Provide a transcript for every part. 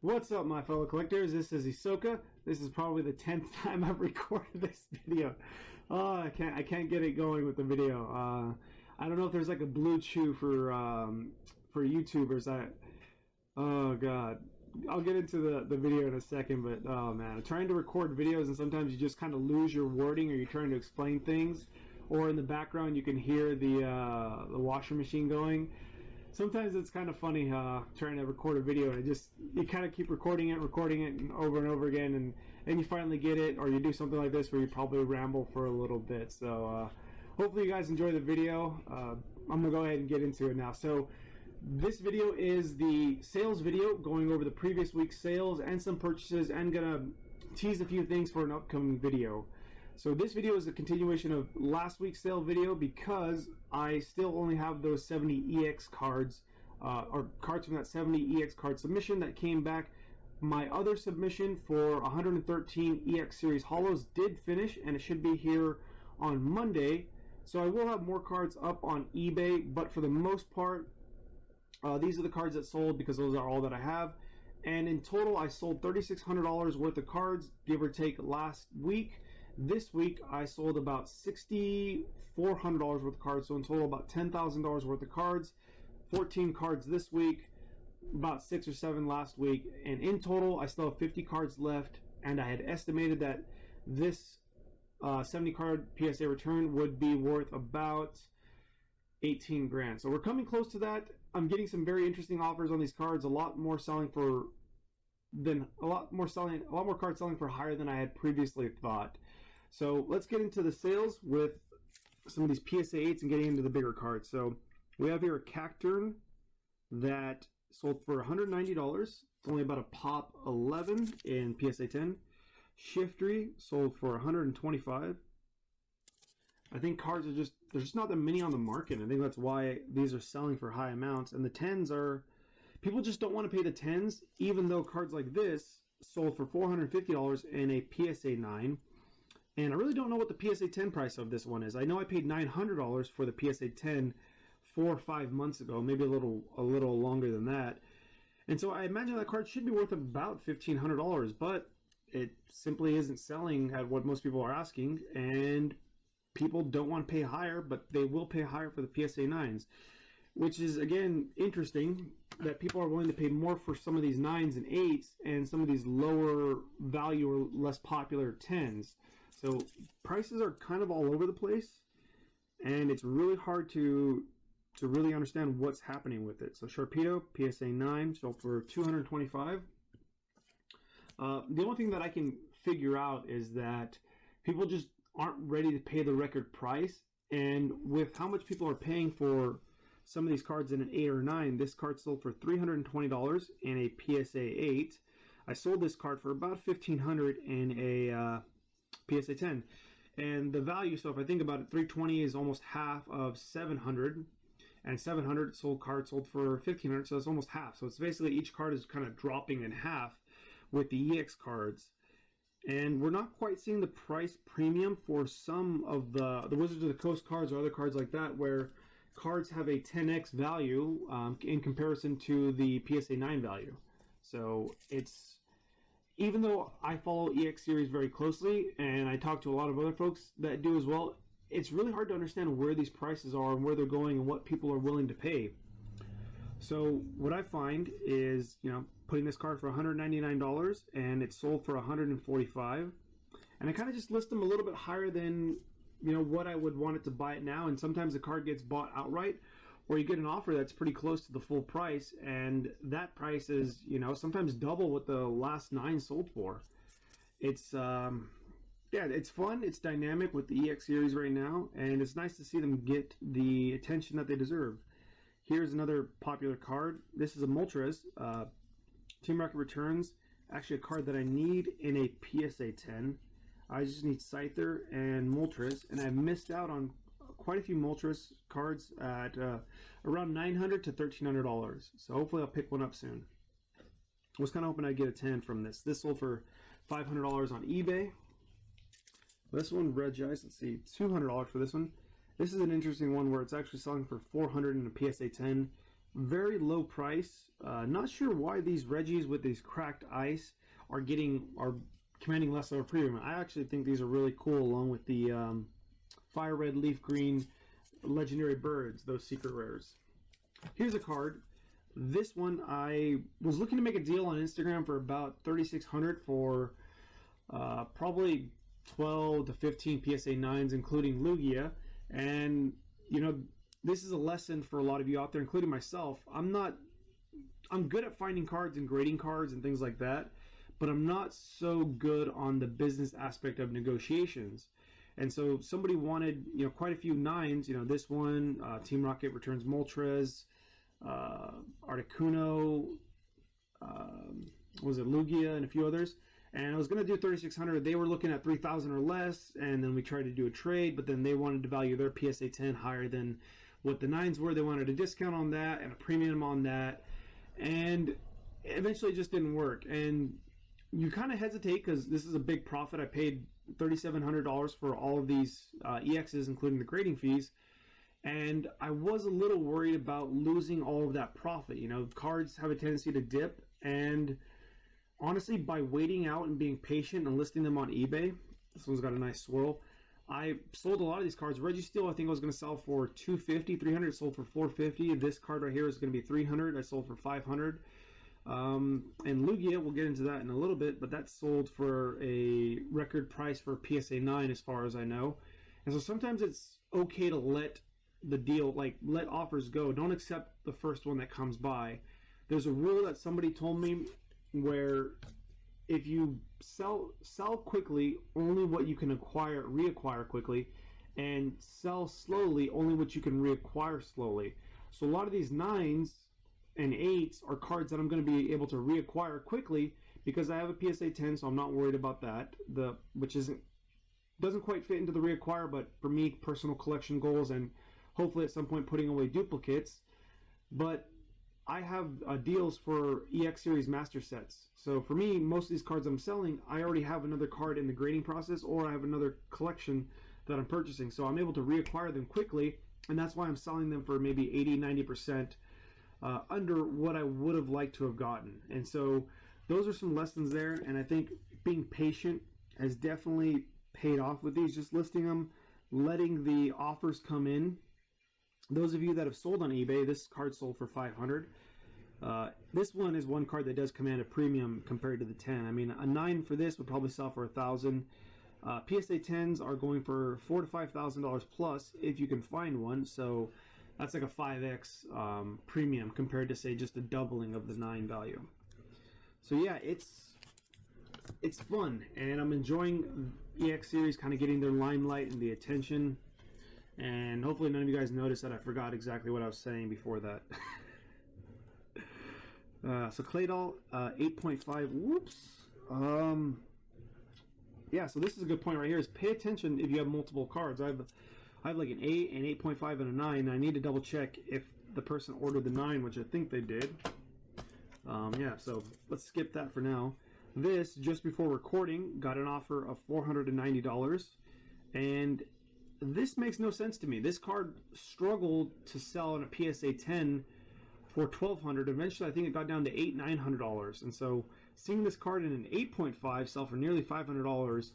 What's up, my fellow collectors? This is Isoka. This is probably the 10th time I've recorded this video. Oh, I can't get it going with the video. I don't know if there's like a blue chew for YouTubers. Oh god, I'll get into the video in a second. But oh man, I'm trying to record videos and sometimes you just kind of lose your wording, or you're trying to explain things, or in the background you can hear the washing machine going. Sometimes it's kind of funny trying to record a video, and you kind of keep recording it and over again, and you finally get it, or you do something like this where you probably ramble for a little bit. So hopefully you guys enjoy the video. I'm gonna go ahead and get into it now. So this video is the sales video, going over the previous week's sales and some purchases, and gonna tease a few things for an upcoming video. So this video is a continuation of last week's sale video because I still only have those 70 EX cards, or cards from that 70 EX card submission that came back. My other submission for 113 EX series hollows did finish, and it should be here on Monday. So I will have more cards up on eBay, but for the most part, these are the cards that sold because those are all that I have. And in total, I sold $3,600 worth of cards, give or take, last week. This week, I sold about $6,400 worth of cards, so in total, about $10,000 worth of cards. 14 cards this week, about 6 or 7 last week, and in total, I still have 50 cards left, and I had estimated that this 70 card PSA return would be worth about 18 grand. So we're coming close to that. I'm getting some very interesting offers on these cards. A lot more cards selling for higher than I had previously thought. So let's get into the sales with some of these PSA 8s and getting into the bigger cards. So we have here a Cacturn that sold for $190. It's only about a pop 11 in PSA 10. Shiftry sold for $125. I think cards there's just not that many on the market. I think that's why these are selling for high amounts. And the 10s are, people just don't want to pay the 10s, even though cards like this sold for $450 in a PSA 9. And I really don't know what the PSA 10 price of this one is. I know I paid $900 for the PSA 10 4 or 5 months ago, maybe a little longer than that. And so I imagine that card should be worth about $1,500, but it simply isn't selling at what most people are asking, and people don't want to pay higher, but they will pay higher for the PSA 9s, which is, again, interesting that people are willing to pay more for some of these 9s and 8s and some of these lower value or less popular 10s. So prices are kind of all over the place, and it's really hard to really understand what's happening with it. So Sharpedo PSA 9 sold for $225. The only thing that I can figure out is that people just aren't ready to pay the record price, and with how much people are paying for some of these cards in an 8 or 9, this card sold for $320 in a PSA 8. I sold this card for about $1,500 in a PSA 10, and the value, so if I think about it, 320 is almost half of 700, and 700 card sold for $1,500, so it's almost half. So it's basically each card is kind of dropping in half with the EX cards. And we're not quite seeing the price premium for some of the Wizards of the Coast cards or other cards like that, where cards have a 10x value in comparison to the PSA 9 value. So it's, even though I follow EX series very closely, and I talk to a lot of other folks that do as well, it's really hard to understand where these prices are and where they're going and what people are willing to pay. So what I find is, putting this card for $199, and it sold for $145, and I kind of just list them a little bit higher than what I would want it to buy it now. And sometimes the card gets bought outright, or you get an offer that's pretty close to the full price, and that price is sometimes double what the last 9 sold for. It's it's fun, it's dynamic with the EX series right now, and it's nice to see them get the attention that they deserve. Here's another popular card. This is a Moltres, Team Rocket Returns, actually a card that I need in a PSA 10. I just need Scyther and Moltres, and I've missed out on quite a few Moltres cards at around $900 to $1,300. So hopefully I'll pick one up soon. I was kind of hoping I'd get a 10 from this. This sold for $500 on eBay. This one, Red Eyes, let's see, $200 for this one. This is an interesting one where it's actually selling for $400 in a PSA 10 very low price. Not sure why these Reggies with these cracked ice are commanding less of a premium. I actually think these are really cool, along with the fire red, leaf green legendary birds, those secret rares. Here's a card. This one, I was looking to make a deal on Instagram for about $3,600 for probably 12 to 15 PSA 9s, including Lugia. And, you know, this is a lesson for a lot of you out there, including myself. I'm good at finding cards and grading cards and things like that, but I'm not so good on the business aspect of negotiations. And so somebody wanted, you know, quite a few 9s. You know, this one, Team Rocket returns Moltres, Articuno, was it Lugia, and a few others. And I was going to do $3,600. They were looking at $3,000 or less, and then we tried to do a trade, but then they wanted to value their PSA 10 higher than what the 9s were. They wanted a discount on that and a premium on that, and eventually it just didn't work. And you kind of hesitate because this is a big profit. I paid $3,700 for all of these EXs, including the grading fees, and I was a little worried about losing all of that profit. You know, cards have a tendency to dip, and honestly, by waiting out and being patient and listing them on eBay, this one's got a nice swirl. I sold a lot of these cards. Registeel, I think I was going to sell for $250, $300. Sold for $450. This card right here is going to be $300. I sold for $500. And Lugia, we'll get into that in a little bit, but that sold for a record price for PSA 9, as far as I know. And so sometimes it's okay to let the deal, like let offers go. Don't accept the first one that comes by. There's a rule that somebody told me, where if you sell quickly, only what you can reacquire quickly, and sell slowly, only what you can reacquire slowly. So a lot of these 9s and 8s are cards that I'm going to be able to reacquire quickly because I have a PSA 10, so I'm not worried about that. Which doesn't quite fit into the reacquire, but for me, personal collection goals, and hopefully at some point putting away duplicates. But I have deals for EX Series Master Sets. So for me, most of these cards I'm selling, I already have another card in the grading process, or I have another collection that I'm purchasing. So I'm able to reacquire them quickly, and that's why I'm selling them for maybe 80-90% under what I would have liked to have gotten. And so those are some lessons there, and I think being patient has definitely paid off with these. Just listing them, letting the offers come in. Those of you that have sold on eBay, this card sold for $500. This one is one card that does command a premium compared to the 10. I mean, a 9 for this would probably sell for $1,000. PSA 10s are going for $4,000 to $5,000 plus if you can find one. So that's like a 5x premium compared to, say, just a doubling of the 9 value. So yeah, it's fun, and I'm enjoying EX Series kind of getting their limelight and the attention. And hopefully none of you guys noticed that I forgot exactly what I was saying before that. So Claydol, 8.5. Whoops. Yeah, so this is a good point right here, is pay attention if you have multiple cards. I have like an 8, an 8.5, and a 9. I need to double check if the person ordered the 9, which I think they did. Yeah, so let's skip that for now. This, just before recording, got an offer of $490. And this makes no sense to me. This card struggled to sell on a PSA 10 for $1,200. Eventually, I think it got down to $900. And so, seeing this card in an 8.5 sell for nearly $500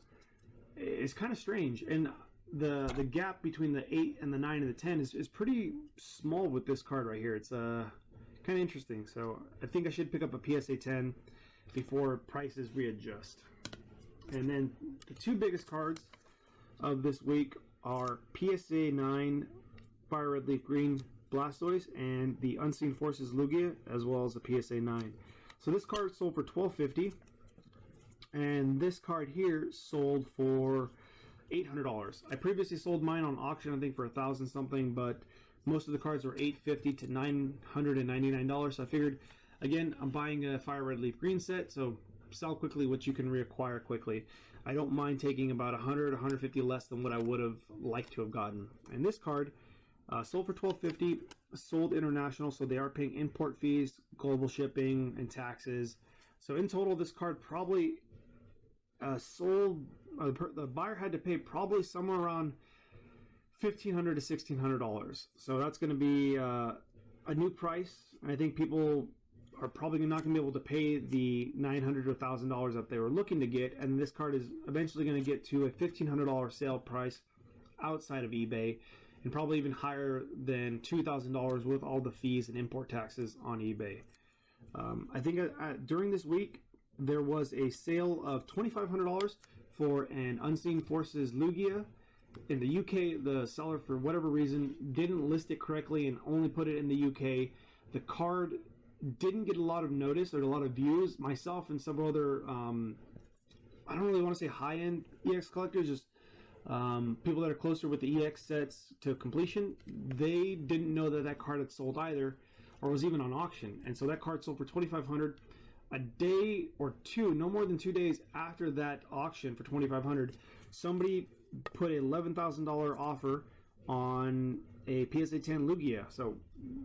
is kind of strange. And the gap between the 8 and the 9 and the 10 is pretty small with this card right here. It's kind of interesting. So I think I should pick up a PSA 10 before prices readjust. And then the two biggest cards of this week are PSA 9 Fire Red Leaf Green Blastoise and the Unseen Forces Lugia, as well as the PSA 9. So this card sold for $1,250, and this card here sold for $800. I previously sold mine on auction, I think for $1,000 something, but most of the cards were $850 to $999. So I figured, again, I'm buying a Fire Red Leaf Green set, so sell quickly what you can reacquire quickly. I don't mind taking about 100, 150 less than what I would have liked to have gotten. And this card sold for $1,250, sold international, so they are paying import fees, global shipping, and taxes. So in total, this card probably sold, the buyer had to pay probably somewhere around $1,500 to $1,600. So that's going to be a a new price. I think people are probably not going to be able to pay the $900 or $1,000 that they were looking to get, and this card is eventually going to get to a $1,500 sale price outside of eBay, and probably even higher than $2,000 with all the fees and import taxes on eBay. I think during this week there was a sale of $2,500 for an Unseen Forces Lugia. In the UK, the seller, for whatever reason, didn't list it correctly and only put it in the UK. The card didn't get a lot of notice or a lot of views. Myself and several other, I don't really want to say high-end EX collectors, just people that are closer with the EX sets to completion, they didn't know that that card had sold either, or was even on auction. And so that card sold for $2,500. A day or two, no more than 2 days after that auction for $2,500, somebody put an $11,000 offer on a PSA 10 Lugia. So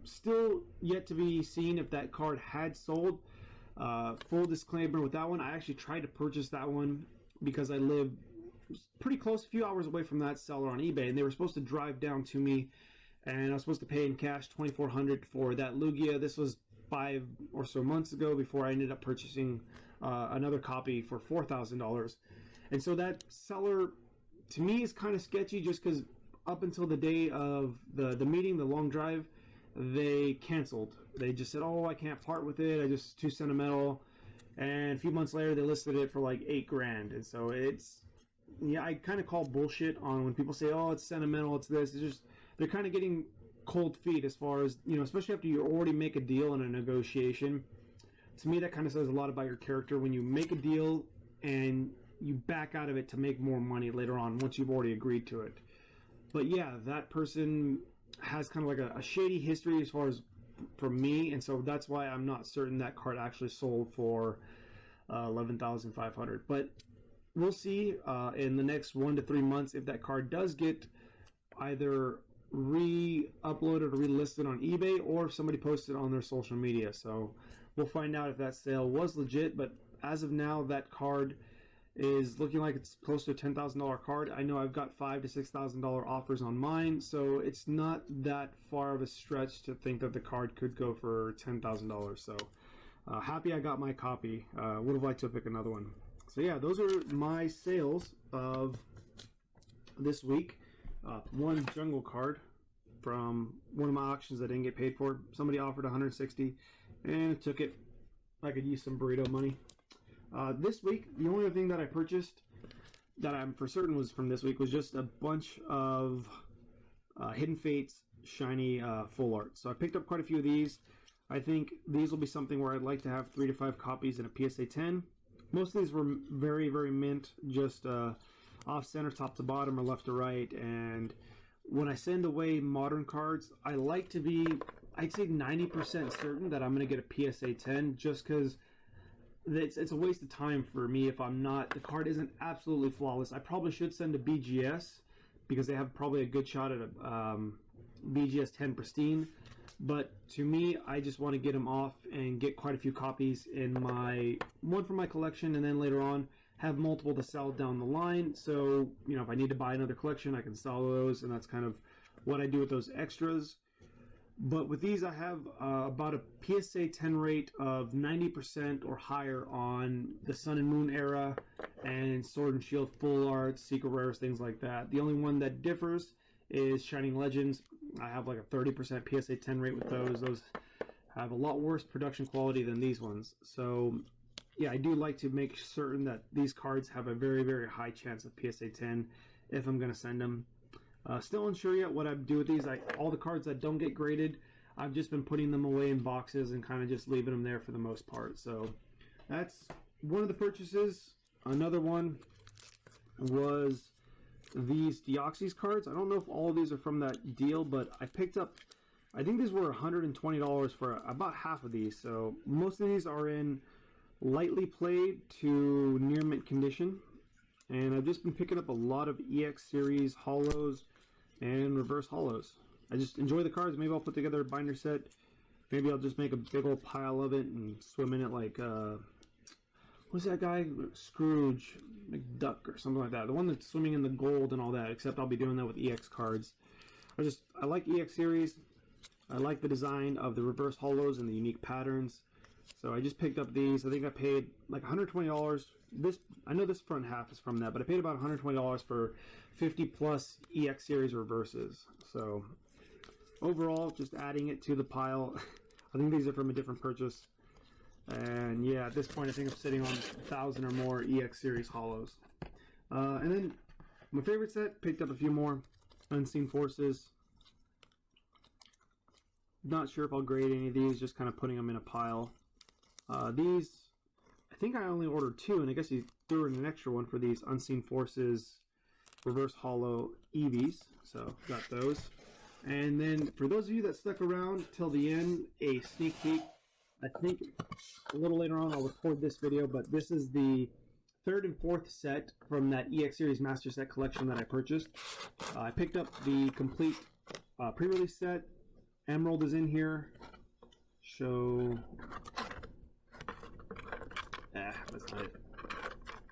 still yet to be seen if that card had sold. Full disclaimer with that one, I actually tried to purchase that one because I live pretty close, a few hours away from that seller on eBay, and they were supposed to drive down to me, and I was supposed to pay in cash $2,400 for that Lugia. This was 5 or so months ago before I ended up purchasing another copy for $4,000. And so that seller, to me, is kind of sketchy, just because up until the day of the meeting, the long drive, they canceled. They just said, oh, I can't part with it, I just too sentimental. And a few months later they listed it for like $8,000. And so it's, yeah, I kind of call bullshit on when people say, oh, it's sentimental, it's this. It's just, they're kind of getting cold feet as far as, you know, especially after you already make a deal in a negotiation. To me, that kind of says a lot about your character when you make a deal and you back out of it to make more money later on once you've already agreed to it. But yeah, that person has kind of like a shady history as far as for me, and so that's why I'm not certain that card actually sold for $11,500. But we'll see in the next 1 to 3 months if that card does get either re-uploaded or relisted on eBay, or if somebody posted on their social media. So we'll find out if that sale was legit. But as of now, that card is looking like it's close to a $10,000 card. I know I've got $5,000 to $6,000 offers on mine, so it's not that far of a stretch to think that the card could go for $10,000. So happy I got my copy. Would have liked to pick another one. So yeah, those are my sales of this week. One jungle card from one of my auctions that I didn't get paid for. Somebody offered $160 and took it. I could use some burrito money. This week, the only other thing that I purchased that I'm for certain was from this week was just a bunch of Hidden Fates shiny full art. So I picked up quite a few of these. I think these will be something where I'd like to have 3 to 5 copies in a PSA 10. Most of these were very, very mint, just off center, top to bottom, or left to right. And when I send away modern cards, I like to be, I'd say 90% certain that I'm going to get a PSA 10, just because it's a waste of time for me if I'm not, the card isn't absolutely flawless. I probably should send a BGS because they have probably a good shot at a BGS 10 pristine. But to me, I just want to get them off and get quite a few copies in my, one for my collection, and then later on have multiple to sell down the line. So, you know, if I need to buy another collection, I can sell those, and that's kind of what I do with those extras. But with these, I have about a PSA 10 rate of 90% or higher on the Sun and Moon era and Sword and Shield full art, secret rares, things like that. The only one that differs is Shining Legends. I have like a 30% PSA 10 rate with those. Those have a lot worse production quality than these ones. So yeah, I do like to make certain that these cards have a very, very high chance of PSA 10 if I'm going to send them. Still unsure yet what I do with these. All the cards that don't get graded, I've just been putting them away in boxes and kind of just leaving them there for the most part. So that's one of the purchases. Another one was these Deoxys cards. I don't know if all of these are from that deal, but I picked up, I think these were $120 for about half of these. So most of these are in lightly played to near mint condition. And I've just been picking up a lot of EX series holos and reverse holos. I just enjoy the cards. Maybe I'll put together a binder set. Maybe I'll just make a big old pile of it and swim in it like, what's that guy? Scrooge McDuck or something like that. The one that's swimming in the gold and all that, except I'll be doing that with EX cards. I like EX series. I like the design of the reverse hollows and the unique patterns. So I just picked up these. I think I paid like $120. I know this front half is from that, but I paid about $120 for 50 plus EX series reverses. So overall, just adding it to the pile. I think these are from a different purchase. And yeah, at this point, I think I'm sitting on 1,000 or more EX series hollows. And then my favorite set, picked up a few more Unseen Forces. Not sure if I'll grade any of these, just kind of putting them in a pile. These, I think I only ordered 2, and I guess he threw in an extra one for these Unseen Forces reverse hollow EVs. So got those. And then for those of you that stuck around till the end, a sneak peek. I think a little later on I'll record this video, but this is the 3rd and 4th set from that EX Series Master Set collection that I purchased. I picked up the complete pre-release set. Emerald is in here. That's not it.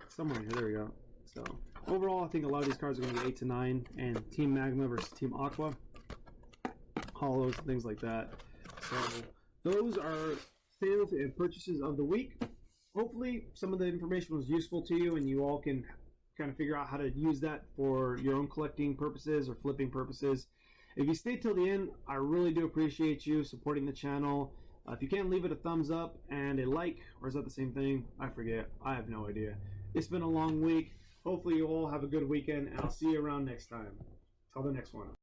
Somewhere in here, there we go. So overall, I think a lot of these cards are going to be 8 to 9, and Team Magma versus Team Aqua, hollows, things like that. So those are sales and purchases of the week. Hopefully some of the information was useful to you and you all can kind of figure out how to use that for your own collecting purposes or flipping purposes. If you stayed till the end, I really do appreciate you supporting the channel. If you can, leave it a thumbs up and a like, or is that the same thing? I forget. I have no idea. It's been a long week. Hopefully you all have a good weekend, and I'll see you around next time. Till the next one.